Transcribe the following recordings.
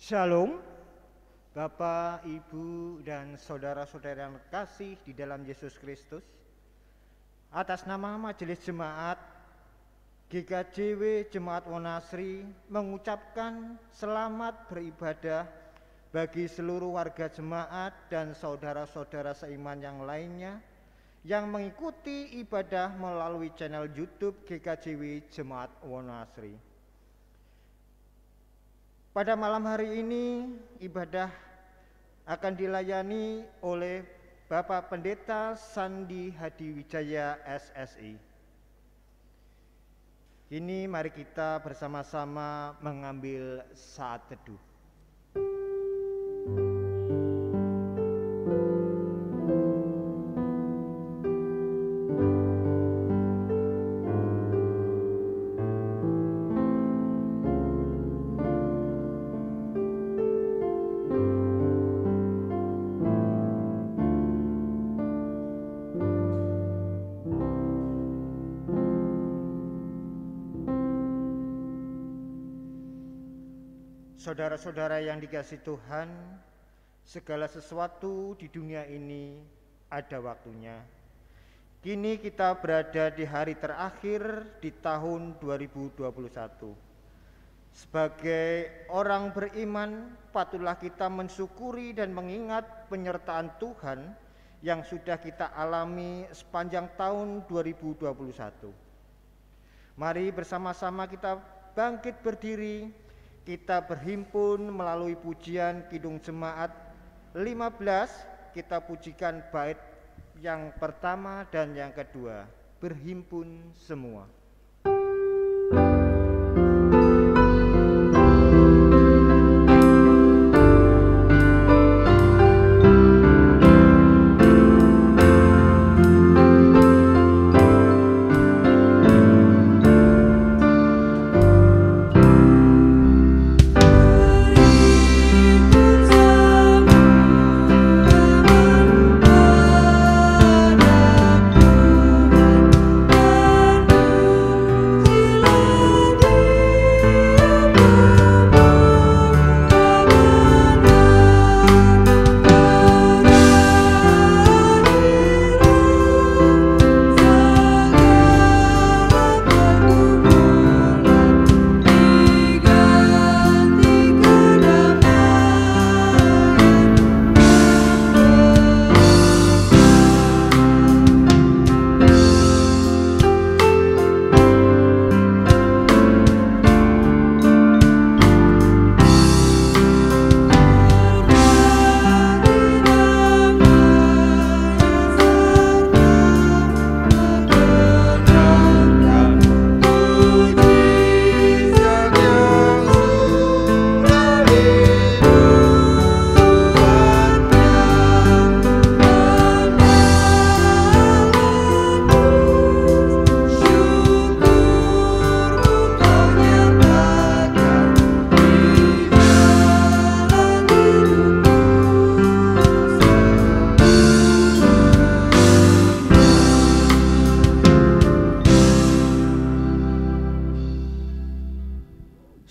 Shalom, Bapak, Ibu, dan saudara-saudara yang terkasih di dalam Yesus Kristus. Atas nama Majelis Jemaat GKJW Jemaat Wonasri mengucapkan selamat beribadah bagi seluruh warga jemaat dan saudara-saudara seiman yang lainnya yang mengikuti ibadah melalui channel YouTube GKJW Jemaat Wonasri. Pada malam hari ini ibadah akan dilayani oleh Bapak Pendeta Sandi Hadiwijaya SSI. Kini mari kita bersama-sama mengambil saat teduh. Saudara-saudara yang dikasihi Tuhan, segala sesuatu di dunia ini ada waktunya. Kini kita berada di hari terakhir di tahun 2021. Sebagai orang beriman, patutlah kita mensyukuri dan mengingat penyertaan Tuhan yang sudah kita alami sepanjang tahun 2021. Mari bersama-sama kita bangkit berdiri. Kita berhimpun melalui pujian Kidung Jemaat 15, kita pujikan bait yang pertama dan yang kedua, berhimpun semua.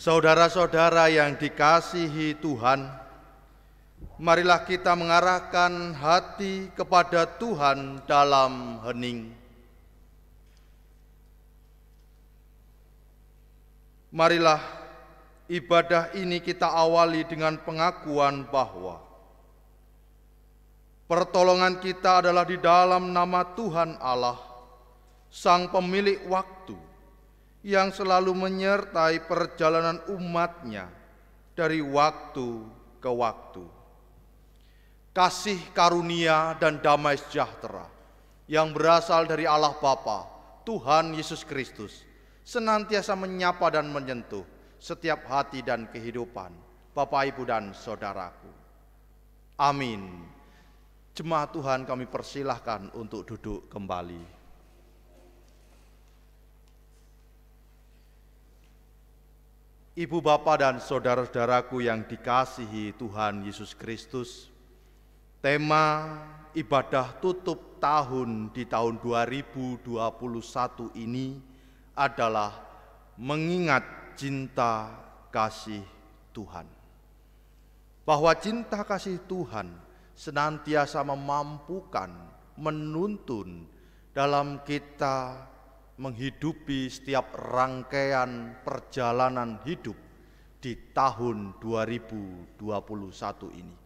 Saudara-saudara yang dikasihi Tuhan, marilah kita mengarahkan hati kepada Tuhan dalam hening. Marilah ibadah ini kita awali dengan pengakuan bahwa pertolongan kita adalah di dalam nama Tuhan Allah, Sang Pemilik waktu, yang selalu menyertai perjalanan umatnya dari waktu ke waktu. Kasih karunia dan damai sejahtera yang berasal dari Allah Bapa, Tuhan Yesus Kristus, senantiasa menyapa dan menyentuh setiap hati dan kehidupan Bapak, Ibu, dan saudaraku. Amin. Jemaat Tuhan, kami persilahkan untuk duduk kembali. Ibu, bapak, dan saudara-saudaraku yang dikasihi Tuhan Yesus Kristus, tema ibadah tutup tahun di tahun 2021 ini adalah mengingat cinta kasih Tuhan. bahwa cinta kasih Tuhan senantiasa memampukan, menuntun dalam kita menghidupi setiap rangkaian perjalanan hidup di tahun 2021 ini.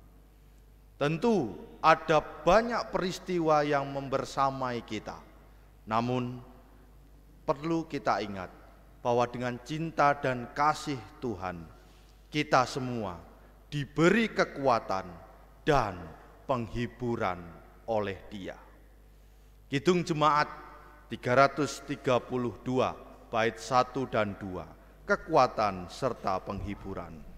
Tentu ada banyak peristiwa yang membersamai kita, namun perlu kita ingat bahwa dengan cinta dan kasih Tuhan, kita semua diberi kekuatan dan penghiburan oleh Dia. Kidung Jemaat 332 bait 1 dan 2, kekuatan serta penghiburan.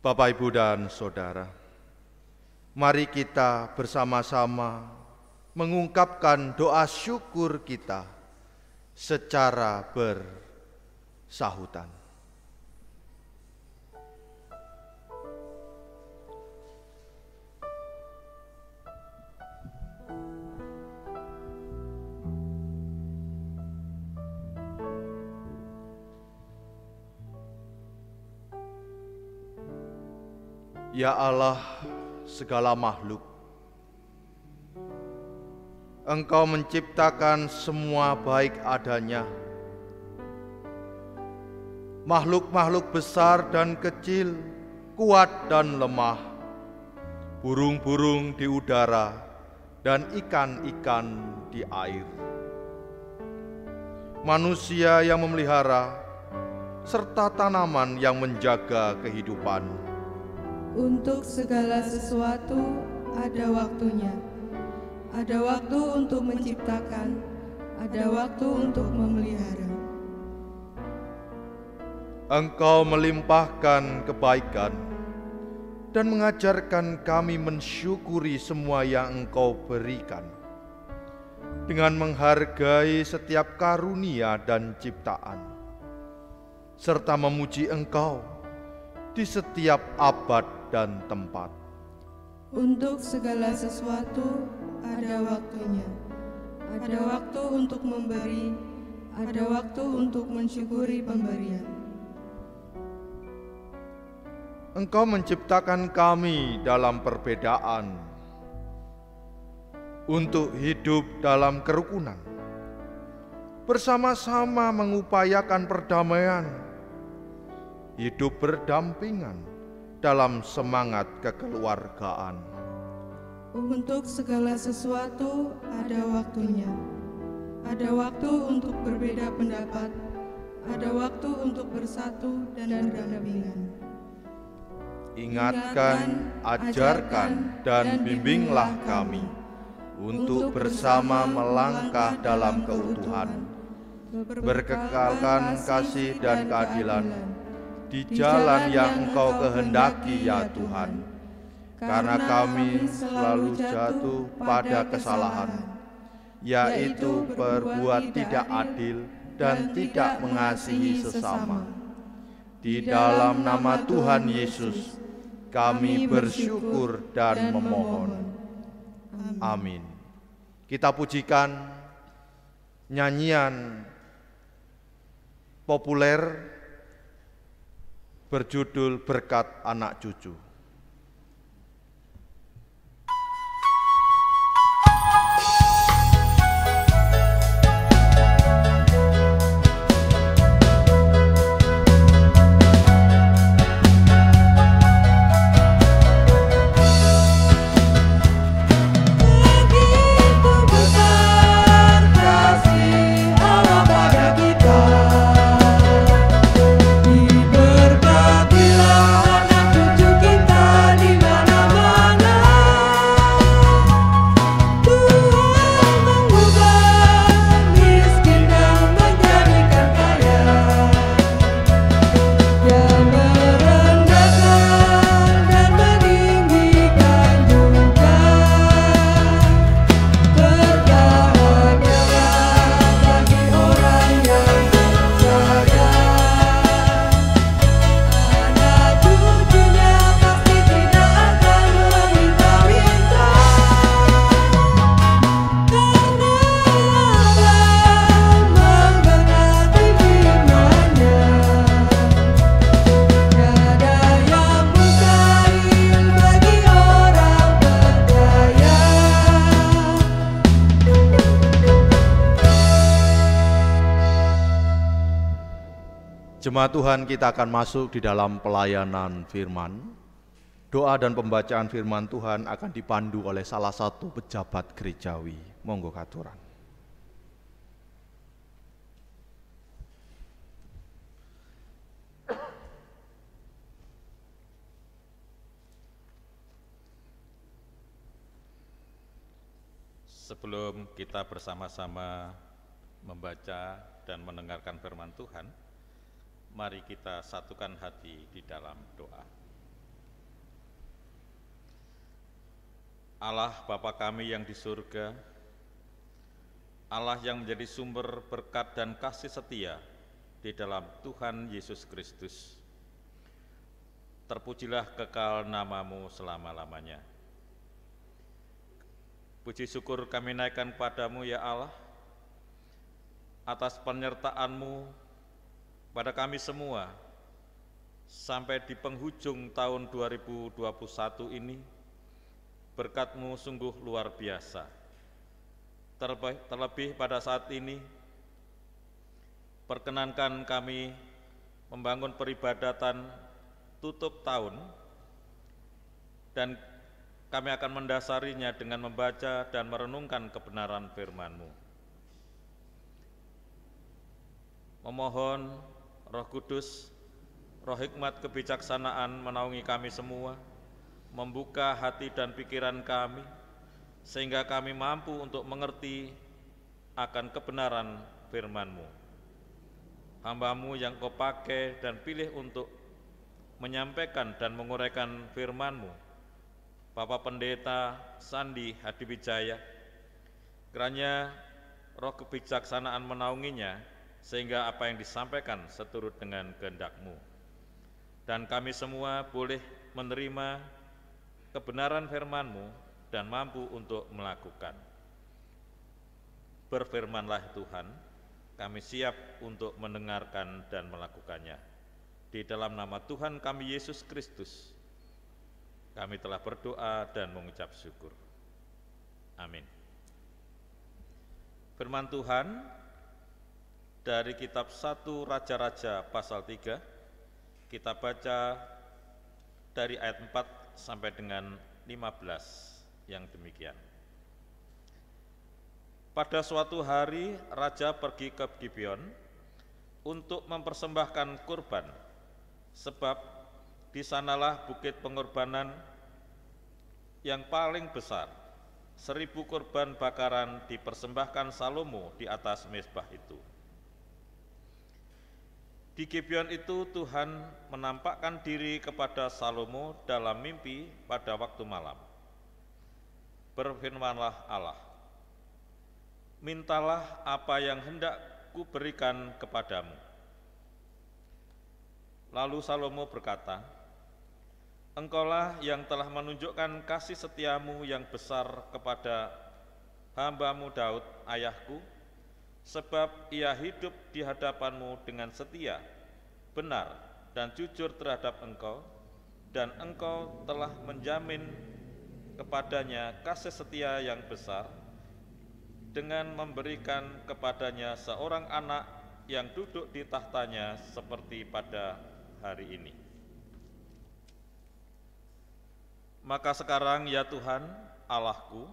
Bapak, Ibu, dan Saudara, mari kita bersama-sama mengungkapkan doa syukur kita secara bersahutan. Ya Allah segala makhluk, Engkau menciptakan semua baik adanya. Makhluk-makhluk besar dan kecil, kuat dan lemah, burung-burung di udara, dan ikan-ikan di air. Manusia yang memelihara, serta tanaman yang menjaga kehidupan. Untuk segala sesuatu ada waktunya. Ada waktu untuk menciptakan, ada waktu untuk memelihara. Engkau melimpahkan kebaikan dan mengajarkan kami mensyukuri semua yang Engkau berikan, dengan menghargai setiap karunia dan ciptaan, serta memuji Engkau di setiap abad dan tempat. Untuk segala sesuatu ada waktunya. ada waktu untuk memberi, ada waktu untuk mensyukuri pemberian. Engkau menciptakan kami dalam perbedaan untuk hidup dalam kerukunan, bersama-sama mengupayakan perdamaian, hidup berdampingan dalam semangat kekeluargaan. Untuk segala sesuatu ada waktunya. Ada waktu untuk berbeda pendapat, ada waktu untuk bersatu dan berdampingan. Ingatkan, ajarkan, dan bimbinglah kami untuk bersama melangkah dalam keutuhan, berkekalkan kasih dan keadilan di jalan yang Engkau kehendaki ya Tuhan, karena kami selalu jatuh pada kesalahan, yaitu berbuat tidak adil dan tidak mengasihi sesama. Di dalam nama Tuhan Yesus, kami bersyukur dan memohon. Amin. Kita pujikan nyanyian populer berjudul Berkat Anak Cucu. Jemaat Tuhan, kita akan masuk di dalam pelayanan firman. Doa dan pembacaan firman Tuhan akan dipandu oleh salah satu pejabat gerejawi. Monggo katuran. Sebelum kita bersama-sama membaca dan mendengarkan firman Tuhan, mari kita satukan hati di dalam doa. Allah Bapa kami yang di surga, Allah yang menjadi sumber berkat dan kasih setia di dalam Tuhan Yesus Kristus, terpujilah kekal nama-Mu selama-lamanya. Puji syukur kami naikkan padamu ya Allah, atas penyertaan-Mu pada kami semua, sampai di penghujung tahun 2021 ini, berkat-Mu sungguh luar biasa. Terlebih pada saat ini, perkenankan kami membangun peribadatan tutup tahun, dan kami akan mendasarinya dengan membaca dan merenungkan kebenaran firman-Mu. Memohon Roh Kudus, Roh hikmat kebijaksanaan menaungi kami semua, membuka hati dan pikiran kami, sehingga kami mampu untuk mengerti akan kebenaran firman-Mu. Hamba-Mu yang Kau pakai dan pilih untuk menyampaikan dan menguraikan firman-Mu, Bapak Pendeta Sandi Hadiwijaya, kiranya Roh kebijaksanaan menaunginya, sehingga apa yang disampaikan seturut dengan kehendak-Mu. Dan kami semua boleh menerima kebenaran firman-Mu dan mampu untuk melakukan. Berfirmanlah Tuhan, kami siap untuk mendengarkan dan melakukannya. Di dalam nama Tuhan kami Yesus Kristus, kami telah berdoa dan mengucap syukur. Amin. Firman Tuhan dari kitab 1 Raja-Raja pasal 3, kita baca dari ayat 4 sampai dengan 15 yang demikian. Pada suatu hari raja pergi ke Gibeon untuk mempersembahkan kurban, sebab di sanalah bukit pengorbanan yang paling besar. 1000 kurban bakaran dipersembahkan Salomo di atas mezbah itu. Di Gibeon itu Tuhan menampakkan diri kepada Salomo dalam mimpi pada waktu malam. Berfirmanlah Allah, mintalah apa yang hendak kuberikan kepadamu. Lalu Salomo berkata, Engkaulah yang telah menunjukkan kasih setiamu yang besar kepada hamba-Mu Daud, ayahku, sebab ia hidup di hadapan-Mu dengan setia, benar, dan jujur terhadap Engkau, dan Engkau telah menjamin kepadanya kasih setia yang besar, dengan memberikan kepadanya seorang anak yang duduk di tahtanya seperti pada hari ini. Maka sekarang ya Tuhan, Allahku,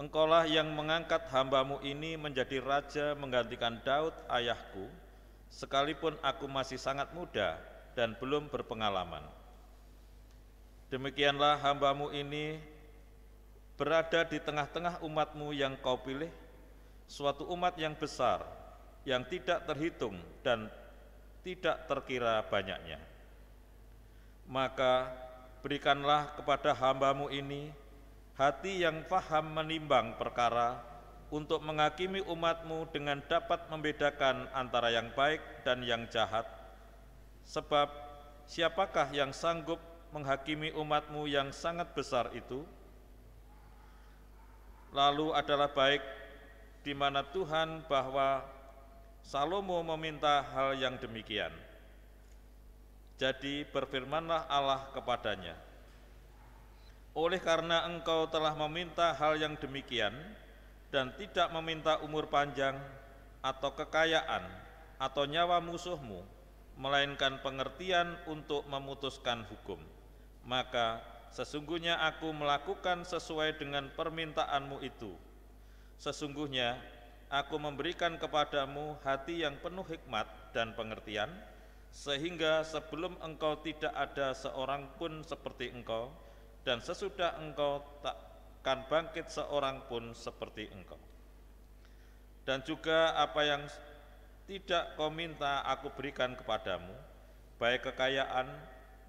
Engkaulah yang mengangkat hamba-Mu ini menjadi raja menggantikan Daud ayahku, sekalipun aku masih sangat muda dan belum berpengalaman. Demikianlah hamba-Mu ini berada di tengah-tengah umat-Mu yang Kau pilih, suatu umat yang besar, yang tidak terhitung dan tidak terkira banyaknya. Maka berikanlah kepada hamba-Mu ini hati yang paham menimbang perkara untuk menghakimi umat-Mu dengan dapat membedakan antara yang baik dan yang jahat. Sebab siapakah yang sanggup menghakimi umat-Mu yang sangat besar itu? Lalu adalah baik di mana Tuhan bahwa Salomo meminta hal yang demikian. Jadi berfirmanlah Allah kepadanya, oleh karena engkau telah meminta hal yang demikian dan tidak meminta umur panjang atau kekayaan atau nyawa musuhmu, melainkan pengertian untuk memutuskan hukum, maka sesungguhnya aku melakukan sesuai dengan permintaanmu itu. Sesungguhnya aku memberikan kepadamu hati yang penuh hikmat dan pengertian, sehingga sebelum engkau tidak ada seorang pun seperti engkau, dan sesudah engkau takkan bangkit seorang pun seperti engkau. Dan juga apa yang tidak kau minta aku berikan kepadamu, baik kekayaan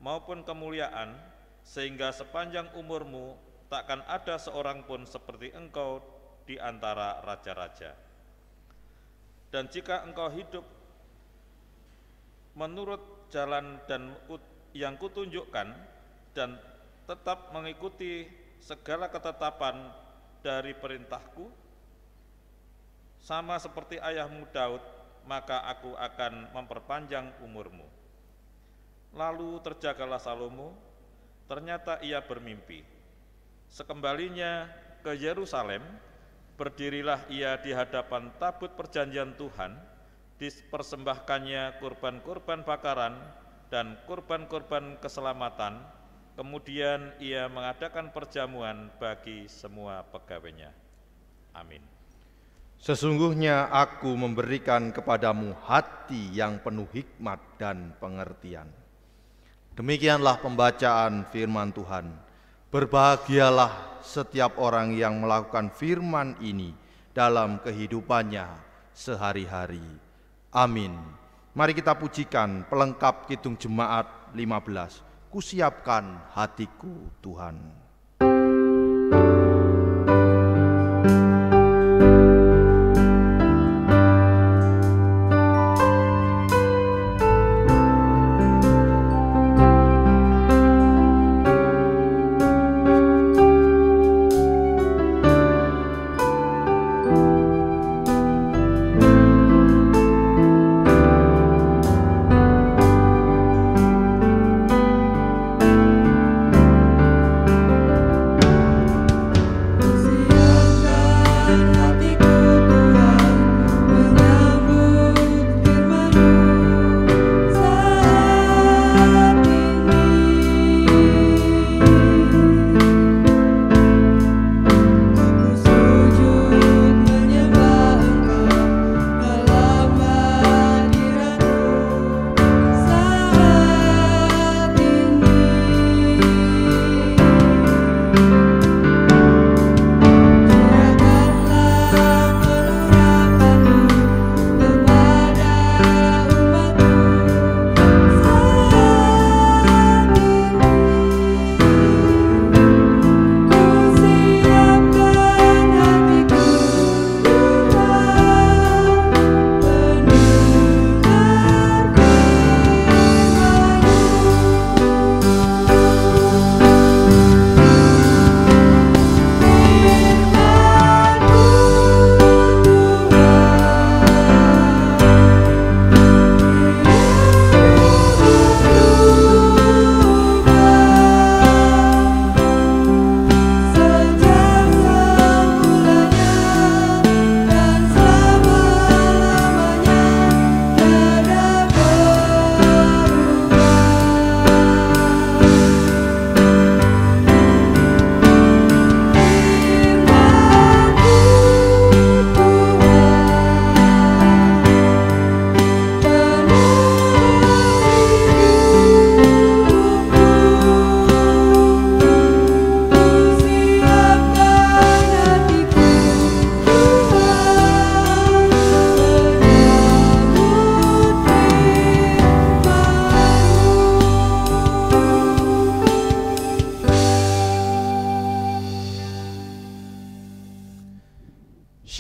maupun kemuliaan, sehingga sepanjang umurmu takkan ada seorang pun seperti engkau di antara raja-raja. Dan jika engkau hidup menurut jalan dan yang kutunjukkan dan tetap mengikuti segala ketetapan dari perintahku, sama seperti ayahmu Daud, maka aku akan memperpanjang umurmu. Lalu terjagalah Salomo, ternyata ia bermimpi. Sekembalinya ke Yerusalem, berdirilah ia di hadapan tabut perjanjian Tuhan, dipersembahkannya kurban-kurban bakaran dan kurban-kurban keselamatan. Kemudian ia mengadakan perjamuan bagi semua pegawainya. Amin. Sesungguhnya aku memberikan kepadamu hati yang penuh hikmat dan pengertian. Demikianlah pembacaan firman Tuhan. Berbahagialah setiap orang yang melakukan firman ini dalam kehidupannya sehari-hari. Amin. Mari kita pujikan pelengkap Kidung Jemaat 15. Kusiapkan hatiku Tuhan.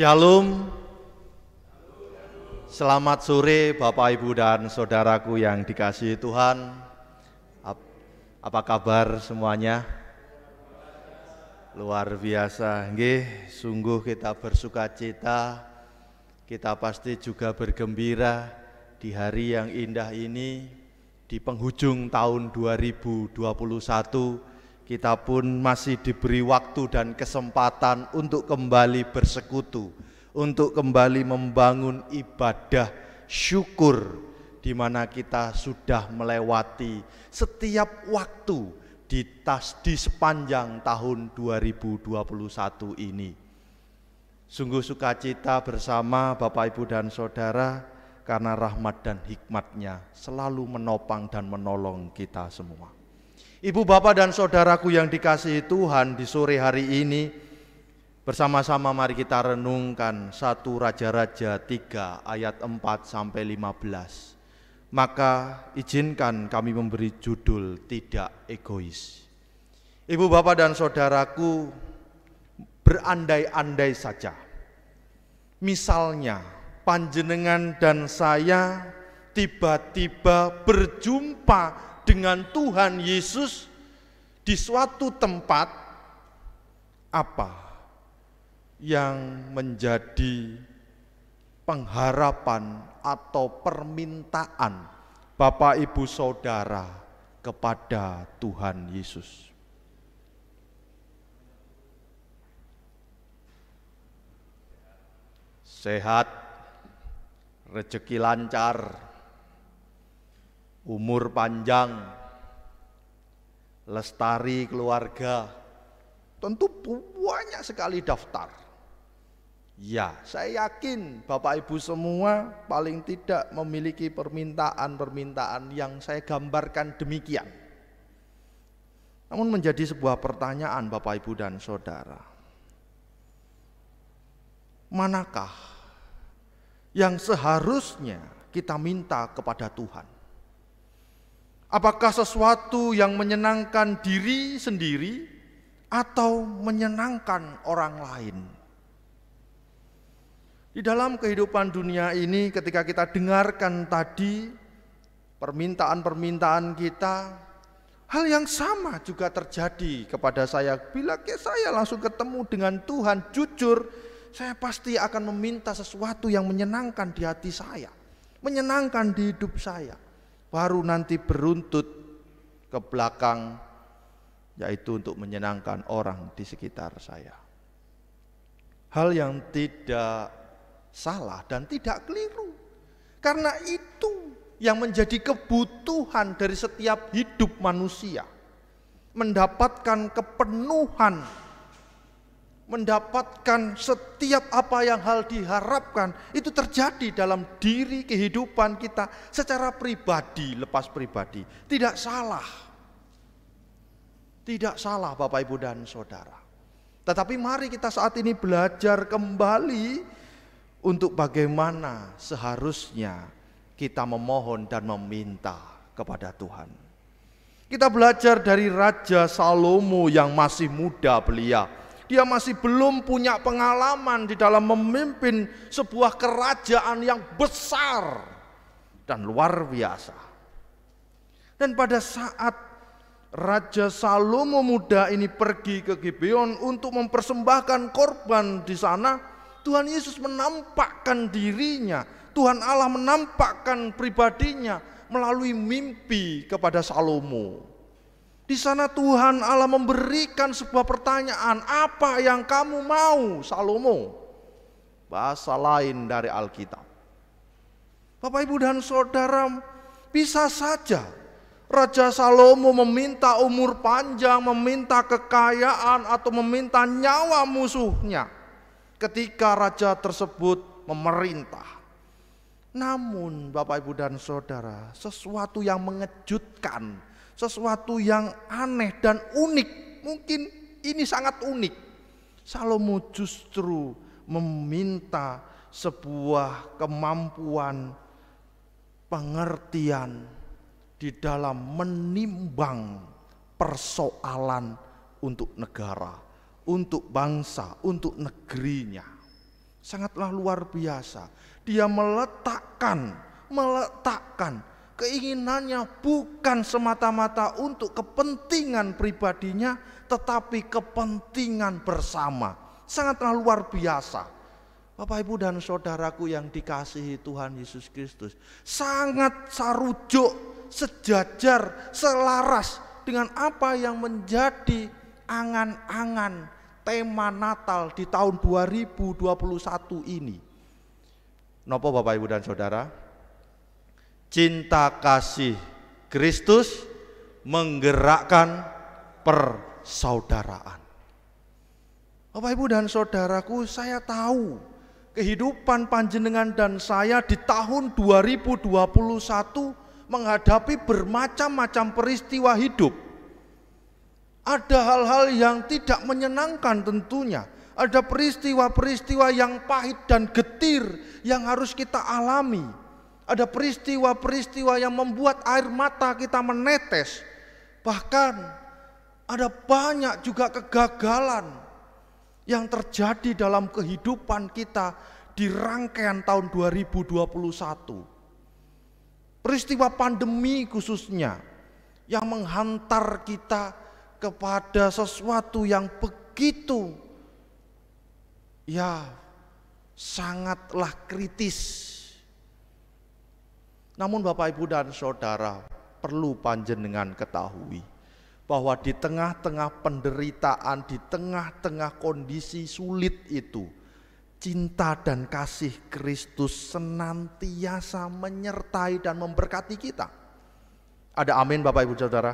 Shalom. Selamat sore Bapak Ibu dan saudaraku yang dikasihi Tuhan. Apa kabar semuanya? Luar biasa, nggih, sungguh kita bersukacita. Kita pasti juga bergembira di hari yang indah ini, di penghujung tahun 2021. Kita pun masih diberi waktu dan kesempatan untuk kembali bersekutu, untuk kembali membangun ibadah syukur, di mana kita sudah melewati setiap waktu di sepanjang tahun 2021 ini. Sungguh sukacita bersama Bapak Ibu dan Saudara, karena rahmat dan hikmat-Nya selalu menopang dan menolong kita semua. Ibu, Bapak, dan Saudaraku yang dikasihi Tuhan, di sore hari ini bersama-sama mari kita renungkan 1 Raja-Raja 3 ayat 4-15. Maka izinkan kami memberi judul Tidak Egois. Ibu, Bapak, dan Saudaraku, berandai-andai saja, misalnya panjenengan dan saya tiba-tiba berjumpa dengan Tuhan Yesus di suatu tempat, apa yang menjadi pengharapan atau permintaan Bapak Ibu Saudara kepada Tuhan Yesus? Sehat, rezeki lancar, umur panjang, lestari keluarga. Tentu banyak sekali daftar. Ya, saya yakin Bapak Ibu semua paling tidak memiliki permintaan-permintaan yang saya gambarkan demikian. Namun menjadi sebuah pertanyaan Bapak Ibu dan Saudara, manakah yang seharusnya kita minta kepada Tuhan? Apakah sesuatu yang menyenangkan diri sendiri atau menyenangkan orang lain? Di dalam kehidupan dunia ini, ketika kita dengarkan tadi permintaan-permintaan kita, hal yang sama juga terjadi kepada saya. Bila saya langsung ketemu dengan Tuhan, jujur, saya pasti akan meminta sesuatu yang menyenangkan di hati saya, menyenangkan di hidup saya. Baru nanti beruntut ke belakang, yaitu untuk menyenangkan orang di sekitar saya. Hal yang tidak salah dan tidak keliru, karena itu yang menjadi kebutuhan dari setiap hidup manusia, mendapatkan kepenuhan, mendapatkan setiap apa yang hal diharapkan itu terjadi dalam diri kehidupan kita secara pribadi, lepas pribadi. Tidak salah. Tidak salah Bapak Ibu dan Saudara. Tetapi mari kita saat ini belajar kembali untuk bagaimana seharusnya kita memohon dan meminta kepada Tuhan. Kita belajar dari Raja Salomo yang masih muda belia. Dia masih belum punya pengalaman di dalam memimpin sebuah kerajaan yang besar dan luar biasa. Dan pada saat Raja Salomo muda ini pergi ke Gibeon untuk mempersembahkan korban di sana, Tuhan Yesus menampakkan dirinya, Tuhan Allah menampakkan pribadinya melalui mimpi kepada Salomo. Di sana Tuhan Allah memberikan sebuah pertanyaan, apa yang kamu mau, Salomo? Bahasa lain dari Alkitab. Bapak Ibu dan Saudara, bisa saja Raja Salomo meminta umur panjang, meminta kekayaan, atau meminta nyawa musuhnya ketika raja tersebut memerintah. Namun Bapak Ibu dan Saudara, sesuatu yang mengejutkan, sesuatu yang aneh dan unik, mungkin ini sangat unik. Salomo justru meminta sebuah kemampuan, pengertian di dalam menimbang persoalan untuk negara, untuk bangsa, untuk negerinya. Sangatlah luar biasa. Dia meletakkan keinginannya bukan semata-mata untuk kepentingan pribadinya, tetapi kepentingan bersama. Sangatlah luar biasa. Bapak, Ibu, dan saudaraku yang dikasihi Tuhan Yesus Kristus, sangat sarujuk, sejajar, selaras dengan apa yang menjadi angan-angan tema Natal di tahun 2021 ini. Napa Bapak, Ibu, dan saudara? Cinta kasih Kristus menggerakkan persaudaraan. Bapak, Ibu, dan saudaraku, saya tahu kehidupan panjenengan dan saya di tahun 2021 menghadapi bermacam-macam peristiwa hidup. Ada hal-hal yang tidak menyenangkan tentunya. Ada peristiwa-peristiwa yang pahit dan getir yang harus kita alami. Ada peristiwa-peristiwa yang membuat air mata kita menetes. Bahkan ada banyak juga kegagalan yang terjadi dalam kehidupan kita di rangkaian tahun 2021. Peristiwa pandemi khususnya yang menghantar kita kepada sesuatu yang begitu sangatlah kritis. Namun Bapak, Ibu, dan saudara, perlu panjenengan ketahui bahwa di tengah-tengah penderitaan, di tengah-tengah kondisi sulit itu, cinta dan kasih Kristus senantiasa menyertai dan memberkati kita. Ada amin, Bapak, Ibu, saudara?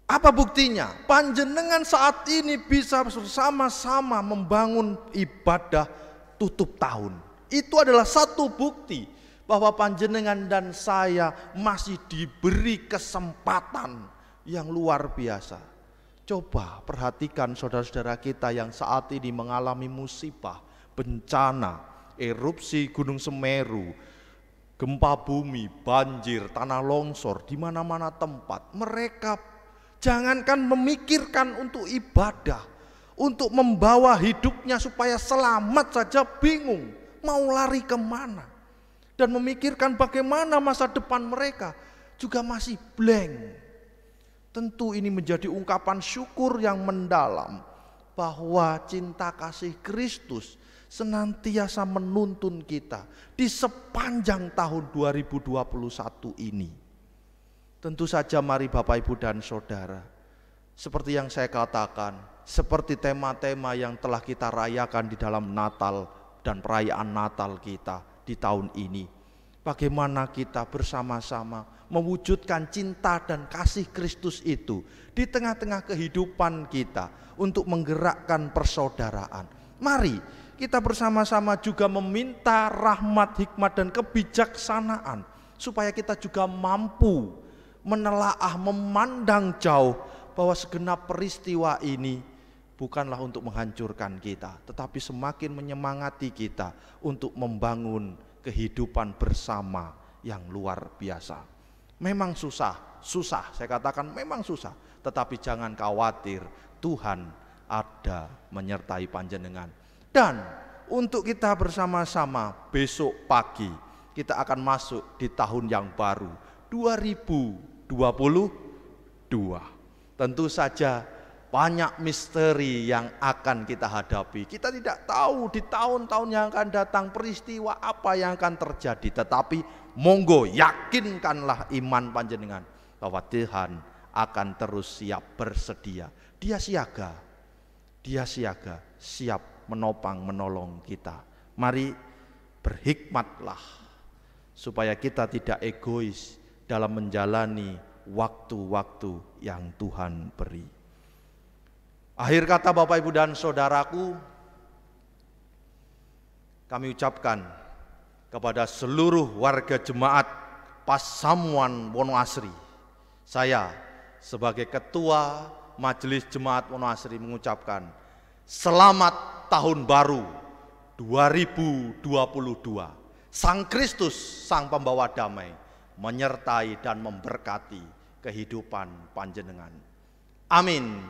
Apa buktinya? Panjenengan saat ini bisa bersama-sama membangun ibadah tutup tahun. Itu adalah satu bukti bahwa panjenengan dan saya masih diberi kesempatan yang luar biasa. Coba perhatikan saudara-saudara kita yang saat ini mengalami musibah, bencana, erupsi Gunung Semeru, gempa bumi, banjir, tanah longsor, di mana-mana tempat. Mereka jangankan memikirkan untuk ibadah, untuk membawa hidupnya supaya selamat saja bingung, mau lari kemana. Dan memikirkan bagaimana masa depan mereka juga masih blank. Tentu ini menjadi ungkapan syukur yang mendalam bahwa cinta kasih Kristus senantiasa menuntun kita di sepanjang tahun 2021 ini. Tentu saja mari Bapak, Ibu, dan saudara, seperti yang saya katakan, seperti tema-tema yang telah kita rayakan di dalam Natal dan perayaan Natal kita di tahun ini, bagaimana kita bersama-sama mewujudkan cinta dan kasih Kristus itu di tengah-tengah kehidupan kita untuk menggerakkan persaudaraan. Mari kita bersama-sama juga meminta rahmat, hikmat, dan kebijaksanaan supaya kita juga mampu menelaah, memandang jauh bahwa segenap peristiwa ini bukanlah untuk menghancurkan kita, tetapi semakin menyemangati kita untuk membangun kehidupan bersama yang luar biasa. Memang susah, saya katakan memang susah, tetapi jangan khawatir, Tuhan ada menyertai panjenengan. Dan untuk kita bersama-sama besok pagi kita akan masuk di tahun yang baru 2022. Tentu saja banyak misteri yang akan kita hadapi. Kita tidak tahu di tahun-tahun yang akan datang peristiwa apa yang akan terjadi. Tetapi monggo yakinkanlah iman panjenengan bahwa Tuhan akan terus siap bersedia. Dia siaga, siap menopang, menolong kita. Mari berhikmatlah supaya kita tidak egois dalam menjalani waktu-waktu yang Tuhan beri. Akhir kata Bapak, Ibu, dan saudaraku, kami ucapkan kepada seluruh warga jemaat Pasamuan Wonoasri, saya sebagai ketua Majelis Jemaat Wonoasri mengucapkan selamat tahun baru 2022. Sang Kristus, Sang Pembawa Damai, menyertai dan memberkati kehidupan panjenengan. Amin.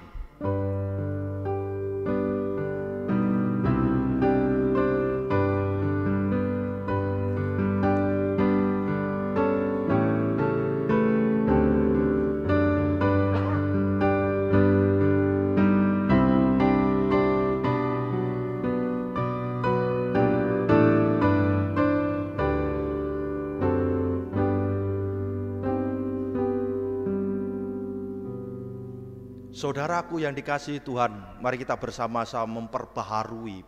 Saudaraku yang dikasihi Tuhan, mari kita bersama-sama memperbaharui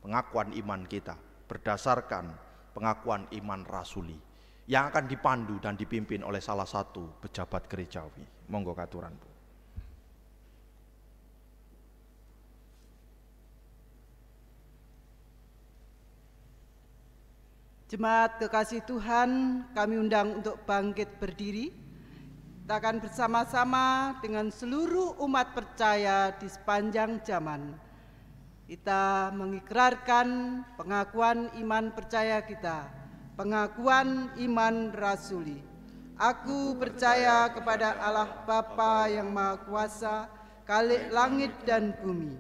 pengakuan iman kita berdasarkan pengakuan iman rasuli yang akan dipandu dan dipimpin oleh salah satu pejabat gerejawi. Monggo katuran, Bu. Jemaat kekasih Tuhan, kami undang untuk bangkit berdiri. Kita akan bersama-sama dengan seluruh umat percaya di sepanjang zaman. Kita mengikrarkan pengakuan iman percaya kita, pengakuan iman rasuli. Aku percaya kepada Allah Bapa yang Maha Kuasa, Khalik langit dan bumi,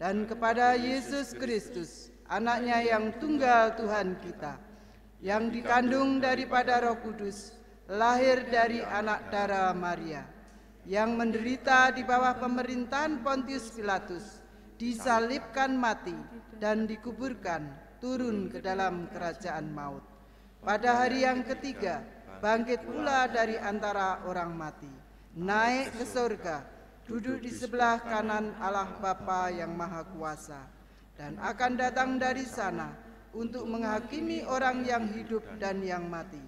dan kepada Yesus Kristus, Anaknya yang tunggal Tuhan kita, yang dikandung daripada Roh Kudus, lahir dari anak darah Maria, yang menderita di bawah pemerintahan Pontius Pilatus, disalibkan mati dan dikuburkan, turun ke dalam kerajaan maut. Pada hari yang ketiga, bangkit pula dari antara orang mati, naik ke surga, duduk di sebelah kanan Allah Bapa yang Maha Kuasa, dan akan datang dari sana untuk menghakimi orang yang hidup dan yang mati.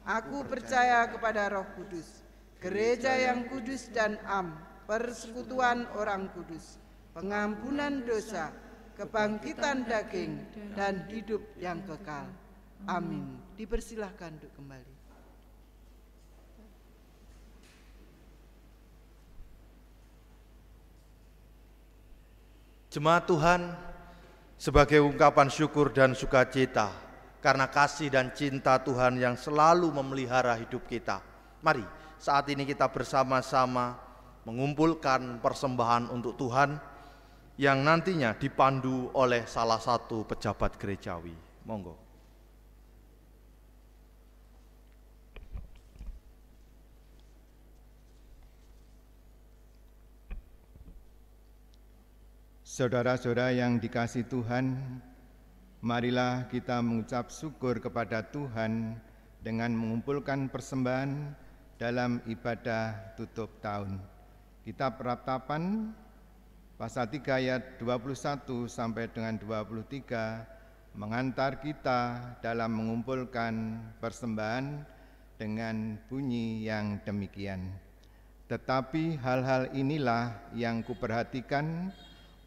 Aku percaya kepada Roh Kudus, gereja yang kudus dan am, persekutuan orang kudus, pengampunan dosa, kebangkitan daging, dan hidup yang kekal. Amin. Dipersilahkan duduk kembali. Jemaat Tuhan, sebagai ungkapan syukur dan sukacita karena kasih dan cinta Tuhan yang selalu memelihara hidup kita, mari saat ini kita bersama-sama mengumpulkan persembahan untuk Tuhan yang nantinya dipandu oleh salah satu pejabat gerejawi. Monggo. Saudara-saudara yang dikasihi Tuhan, marilah kita mengucap syukur kepada Tuhan dengan mengumpulkan persembahan dalam ibadah tutup tahun. Kitab Ratapan pasal 3 ayat 21 sampai dengan 23 mengantar kita dalam mengumpulkan persembahan dengan bunyi yang demikian. Tetapi hal-hal inilah yang kuperhatikan,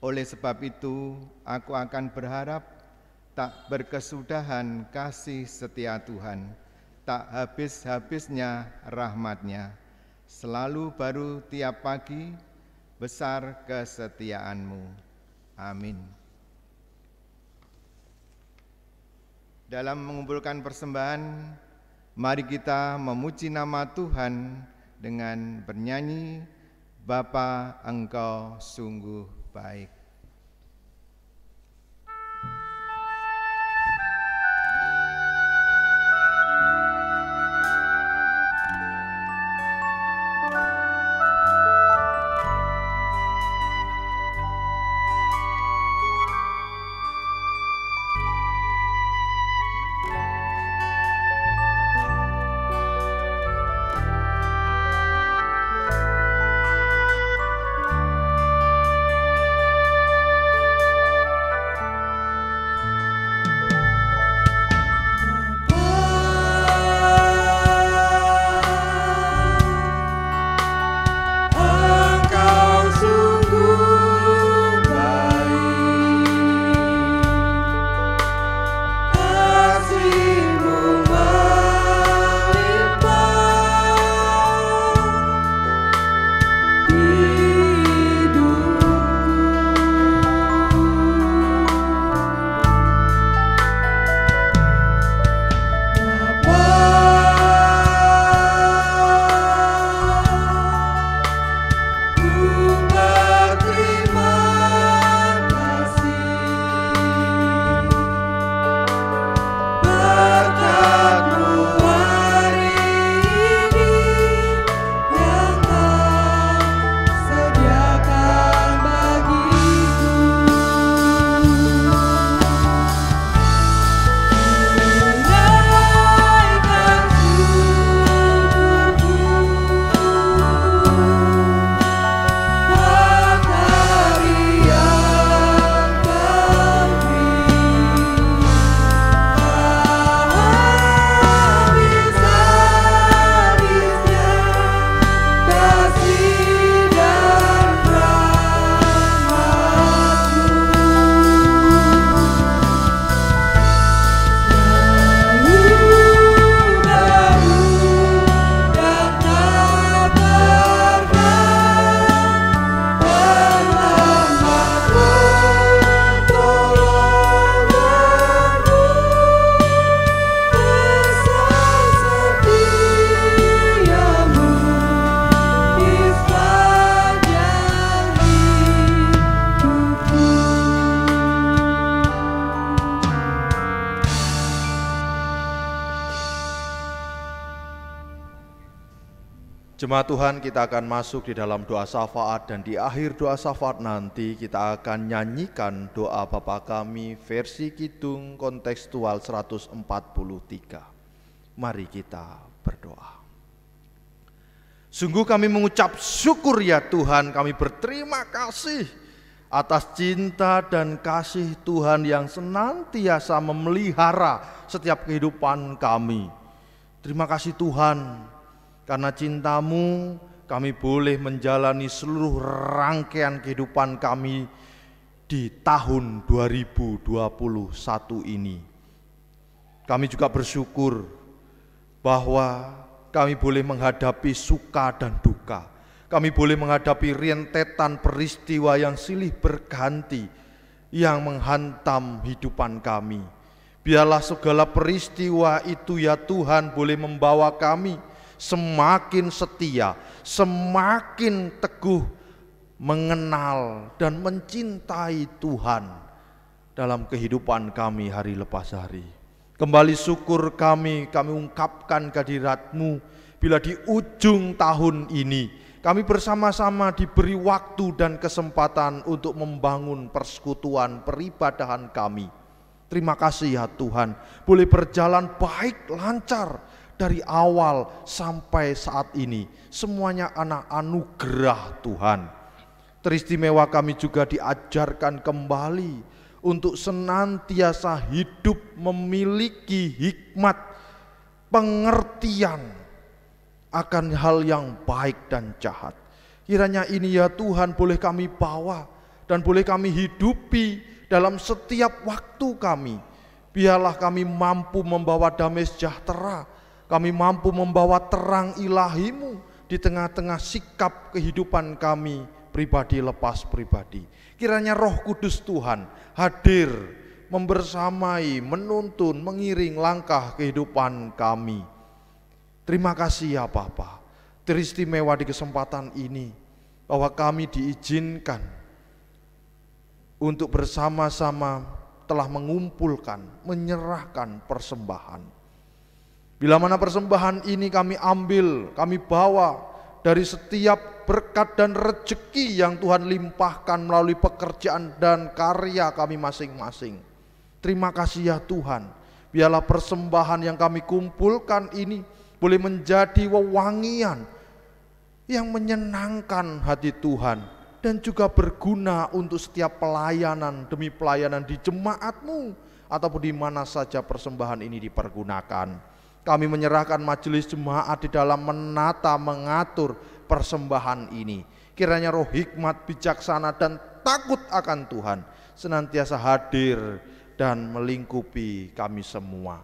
oleh sebab itu aku akan berharap tak berkesudahan kasih setia Tuhan, tak habis-habisnya rahmat-Nya, selalu baru tiap pagi, besar kesetiaan-Mu. Amin. Dalam mengumpulkan persembahan, mari kita memuji nama Tuhan dengan bernyanyi, Bapa Engkau sungguh baik. Jemaat Tuhan, kita akan masuk di dalam doa syafaat, dan di akhir doa syafaat nanti kita akan nyanyikan doa Bapa Kami versi Kidung kontekstual 143. Mari kita berdoa. Sungguh kami mengucap syukur ya Tuhan, kami berterima kasih atas cinta dan kasih Tuhan yang senantiasa memelihara setiap kehidupan kami. Terima kasih Tuhan, karena cinta-Mu kami boleh menjalani seluruh rangkaian kehidupan kami di tahun 2021 ini. Kami juga bersyukur bahwa kami boleh menghadapi suka dan duka. Kami boleh menghadapi rentetan peristiwa yang silih berganti yang menghantam hidupan kami. Biarlah segala peristiwa itu ya Tuhan boleh membawa kami semakin setia, semakin teguh mengenal dan mencintai Tuhan dalam kehidupan kami hari lepas hari. Kembali syukur kami ungkapkan kehadirat-Mu bila di ujung tahun ini kami bersama-sama diberi waktu dan kesempatan untuk membangun persekutuan peribadahan kami. Terima kasih ya Tuhan, boleh berjalan baik, lancar dari awal sampai saat ini. Semuanya anak anugerah Tuhan. Teristimewa kami juga diajarkan kembali untuk senantiasa hidup memiliki hikmat, pengertian akan hal yang baik dan jahat. Kiranya ini ya Tuhan boleh kami bawa dan boleh kami hidupi dalam setiap waktu kami. Biarlah kami mampu membawa damai sejahtera, kami mampu membawa terang ilahi-Mu di tengah-tengah sikap kehidupan kami pribadi lepas pribadi. Kiranya Roh Kudus Tuhan hadir, membersamai, menuntun, mengiring langkah kehidupan kami. Terima kasih ya Bapa, teristimewa di kesempatan ini bahwa kami diizinkan untuk bersama-sama telah mengumpulkan, menyerahkan persembahan. Bila mana persembahan ini kami ambil, kami bawa dari setiap berkat dan rezeki yang Tuhan limpahkan melalui pekerjaan dan karya kami masing-masing. Terima kasih ya Tuhan, biarlah persembahan yang kami kumpulkan ini boleh menjadi wewangian yang menyenangkan hati Tuhan dan juga berguna untuk setiap pelayanan demi pelayanan di jemaat-Mu ataupun di mana saja persembahan ini dipergunakan. Kami menyerahkan majelis jemaat di dalam menata, mengatur persembahan ini. Kiranya roh hikmat, bijaksana dan takut akan Tuhan senantiasa hadir dan melingkupi kami semua.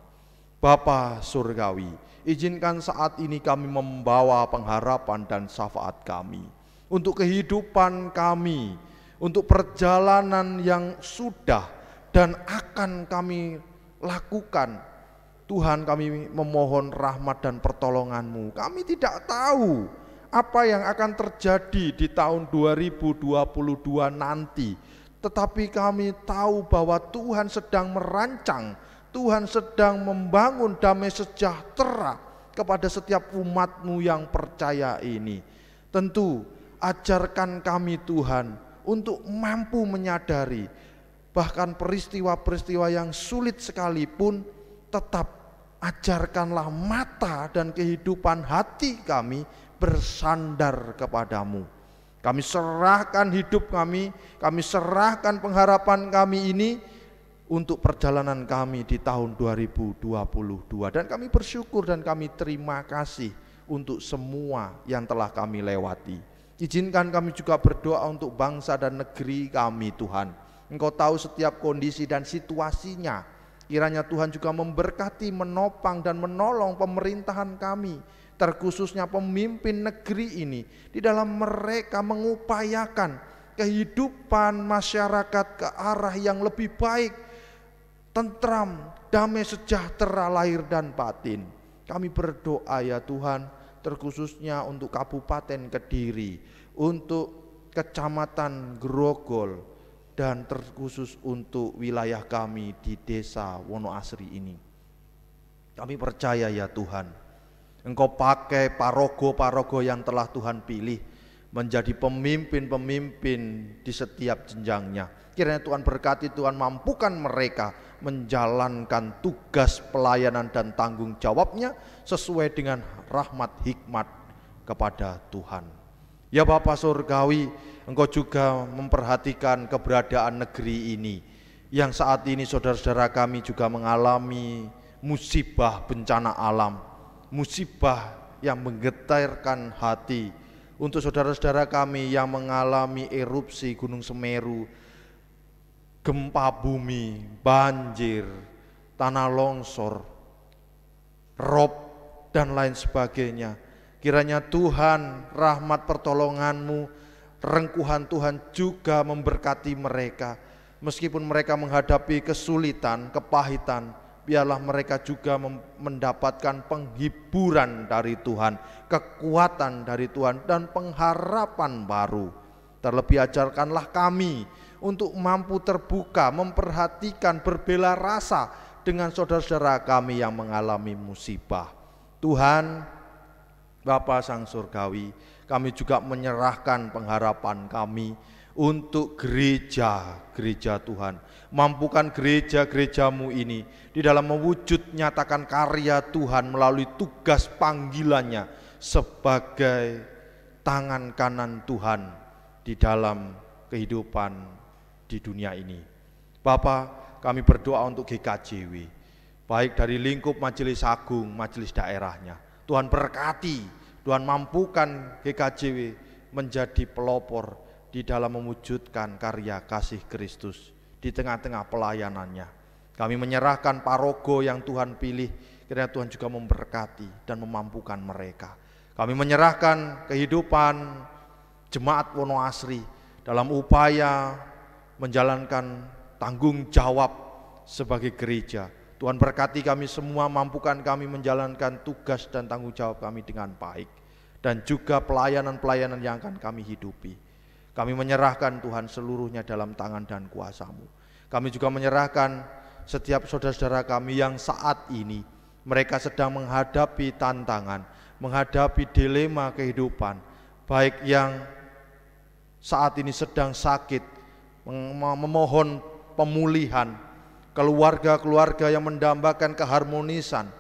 Bapa Surgawi, izinkan saat ini kami membawa pengharapan dan syafaat kami untuk kehidupan kami, untuk perjalanan yang sudah dan akan kami lakukan. Tuhan, kami memohon rahmat dan pertolongan-Mu. Kami tidak tahu apa yang akan terjadi di tahun 2022 nanti, tetapi kami tahu bahwa Tuhan sedang merancang, Tuhan sedang membangun damai sejahtera kepada setiap umat-Mu yang percaya ini. Tentu ajarkan kami Tuhan untuk mampu menyadari bahkan peristiwa-peristiwa yang sulit sekalipun, tetap ajarkanlah mata dan kehidupan hati kami bersandar kepadamu. Kami serahkan hidup kami serahkan pengharapan kami ini untuk perjalanan kami di tahun 2022. Dan kami bersyukur dan kami terima kasih untuk semua yang telah kami lewati. Izinkan kami juga berdoa untuk bangsa dan negeri kami Tuhan. Engkau tahu setiap kondisi dan situasinya. Kiranya Tuhan juga memberkati, menopang dan menolong pemerintahan kami, terkhususnya pemimpin negeri ini, di dalam mereka mengupayakan kehidupan masyarakat ke arah yang lebih baik, tentram, damai sejahtera lahir dan batin. Kami berdoa ya Tuhan, terkhususnya untuk Kabupaten Kediri, untuk Kecamatan Grogol, dan terkhusus untuk wilayah kami di desa Wonoasri ini. Kami percaya ya Tuhan, Engkau pakai parago-parago yang telah Tuhan pilih menjadi pemimpin-pemimpin di setiap jenjangnya. Kiranya Tuhan berkati, Tuhan mampukan mereka menjalankan tugas pelayanan dan tanggung jawabnya sesuai dengan rahmat hikmat kepada Tuhan. Ya Bapa Surgawi, Engkau juga memperhatikan keberadaan negeri ini yang saat ini saudara-saudara kami juga mengalami musibah bencana alam, musibah yang menggetarkan hati. Untuk saudara-saudara kami yang mengalami erupsi Gunung Semeru, gempa bumi, banjir, tanah longsor, rob, dan lain sebagainya. Kiranya Tuhan, rahmat pertolongan-Mu, rengkuhan Tuhan juga memberkati mereka. Meskipun mereka menghadapi kesulitan, kepahitan, biarlah mereka juga mendapatkan penghiburan dari Tuhan, kekuatan dari Tuhan, dan pengharapan baru. Terlebih ajarkanlah kami untuk mampu terbuka, memperhatikan, berbela rasa dengan saudara-saudara kami yang mengalami musibah. Tuhan, Bapa Sang Surgawi, kami juga menyerahkan pengharapan kami untuk gereja-gereja Tuhan. Mampukan gereja-gereja-Mu ini di dalam mewujud nyatakan karya Tuhan melalui tugas panggilannya sebagai tangan kanan Tuhan di dalam kehidupan di dunia ini. Bapa, kami berdoa untuk GKJW, baik dari lingkup majelis agung, majelis daerahnya. Tuhan berkati, Tuhan mampukan GKJW menjadi pelopor di dalam mewujudkan karya kasih Kristus di tengah-tengah pelayanannya. Kami menyerahkan parogo yang Tuhan pilih, kiranya Tuhan juga memberkati dan memampukan mereka. Kami menyerahkan kehidupan jemaat Wonoasri dalam upaya menjalankan tanggung jawab sebagai gereja. Tuhan berkati kami semua, mampukan kami menjalankan tugas dan tanggung jawab kami dengan baik, dan juga pelayanan-pelayanan yang akan kami hidupi. Kami menyerahkan Tuhan seluruhnya dalam tangan dan kuasa-Mu. Kami juga menyerahkan setiap saudara-saudara kami yang saat ini mereka sedang menghadapi tantangan, menghadapi dilema kehidupan, baik yang saat ini sedang sakit, memohon pemulihan, keluarga-keluarga yang mendambakan keharmonisan,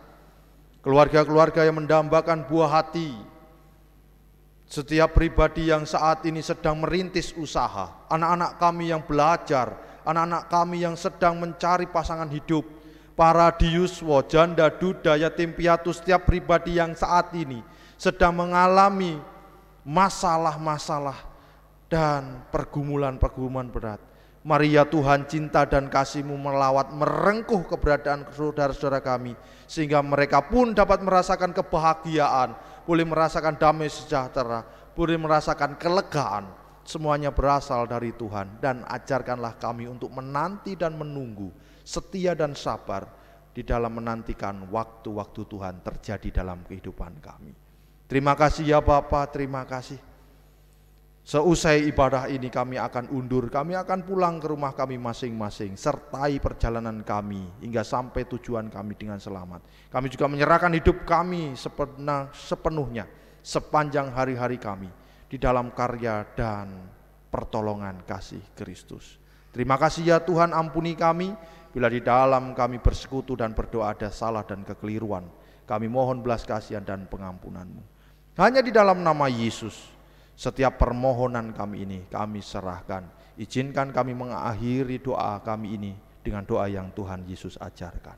keluarga-keluarga yang mendambakan buah hati, setiap pribadi yang saat ini sedang merintis usaha, anak-anak kami yang belajar, anak-anak kami yang sedang mencari pasangan hidup, para diyuswa, janda, duda, yatim piatu, setiap pribadi yang saat ini sedang mengalami masalah-masalah dan pergumulan-pergumulan berat. Mari ya Tuhan, cinta dan kasih-Mu melawat, merengkuh keberadaan saudara-saudara kami, sehingga mereka pun dapat merasakan kebahagiaan, boleh merasakan damai sejahtera, boleh merasakan kelegaan. Semuanya berasal dari Tuhan, dan ajarkanlah kami untuk menanti dan menunggu, setia dan sabar di dalam menantikan waktu-waktu Tuhan terjadi dalam kehidupan kami. Terima kasih ya Bapa, terima kasih. Seusai ibadah ini kami akan undur, kami akan pulang ke rumah kami masing-masing. Sertai perjalanan kami hingga sampai tujuan kami dengan selamat. Kami juga menyerahkan hidup kami sepenuhnya sepanjang hari-hari kami di dalam karya dan pertolongan kasih Kristus. Terima kasih ya Tuhan, ampuni kami bila di dalam kami bersekutu dan berdoa ada salah dan kekeliruan. Kami mohon belas kasihan dan pengampunan-Mu. Hanya di dalam nama Yesus setiap permohonan kami ini kami serahkan. Izinkan kami mengakhiri doa kami ini dengan doa yang Tuhan Yesus ajarkan.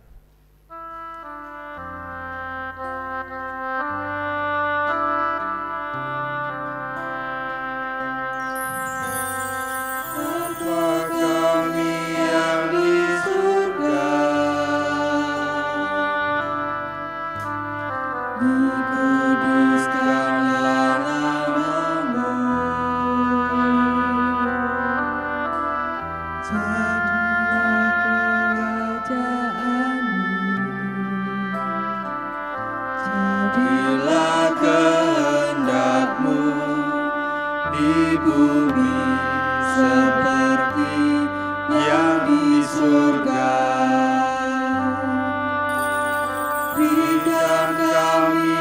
Bapa kami yang di surga, dikuduskanlah nama-Mu, jadilah kerajaan-Mu, jadilah kehendak-Mu di bumi seperti yang di surga. Berikan kami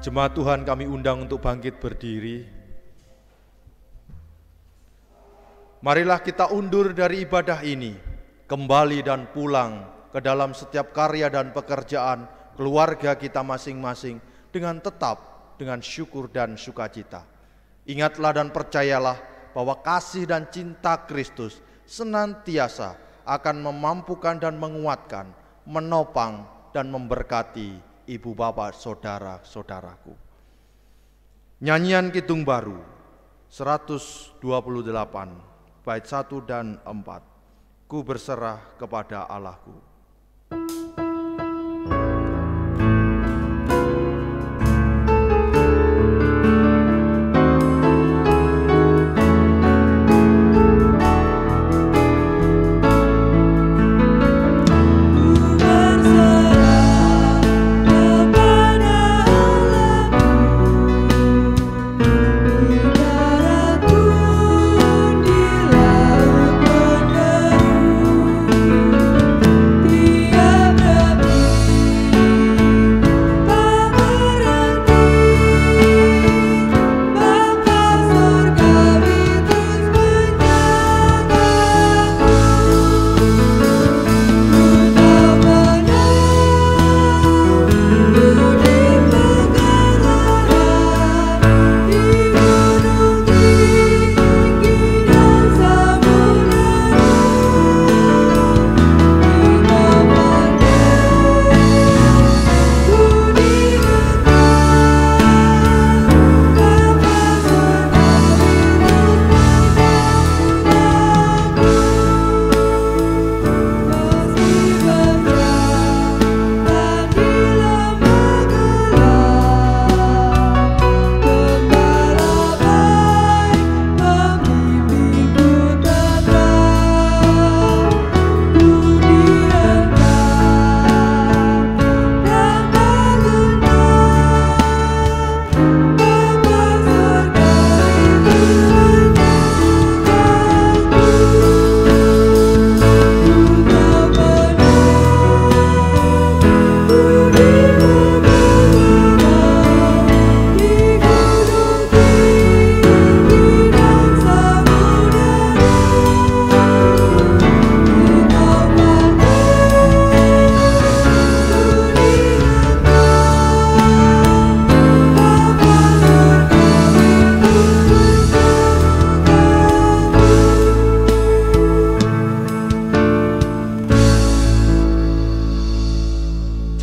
Jemaat Tuhan, kami undang untuk bangkit berdiri. Marilah kita undur dari ibadah ini, kembali dan pulang ke dalam setiap karya dan pekerjaan keluarga kita masing-masing dengan tetap dengan syukur dan sukacita. Ingatlah dan percayalah bahwa kasih dan cinta Kristus senantiasa akan memampukan dan menguatkan, menopang dan memberkati ibu bapak saudara-saudaraku. Nyanyian Kidung Baru 128 bait 1 dan 4. Ku berserah kepada Allahku.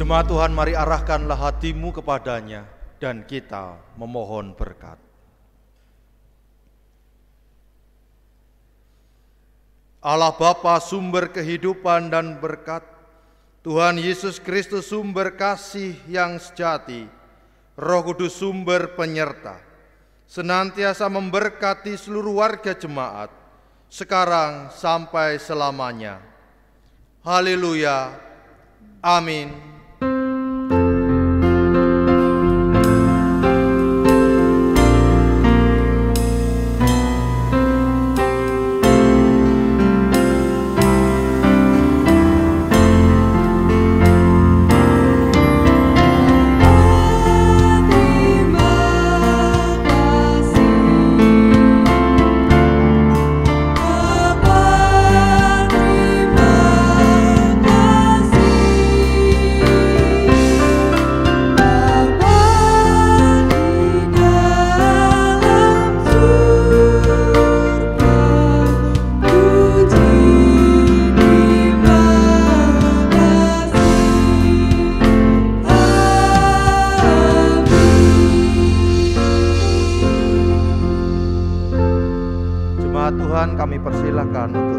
Jemaat Tuhan, mari arahkanlah hatimu kepadanya dan kita memohon berkat. Allah Bapa sumber kehidupan dan berkat, Tuhan Yesus Kristus sumber kasih yang sejati, Roh Kudus sumber penyerta, senantiasa memberkati seluruh warga jemaat, sekarang sampai selamanya. Haleluya. Amin. Tuhan, kami persilahkan untuk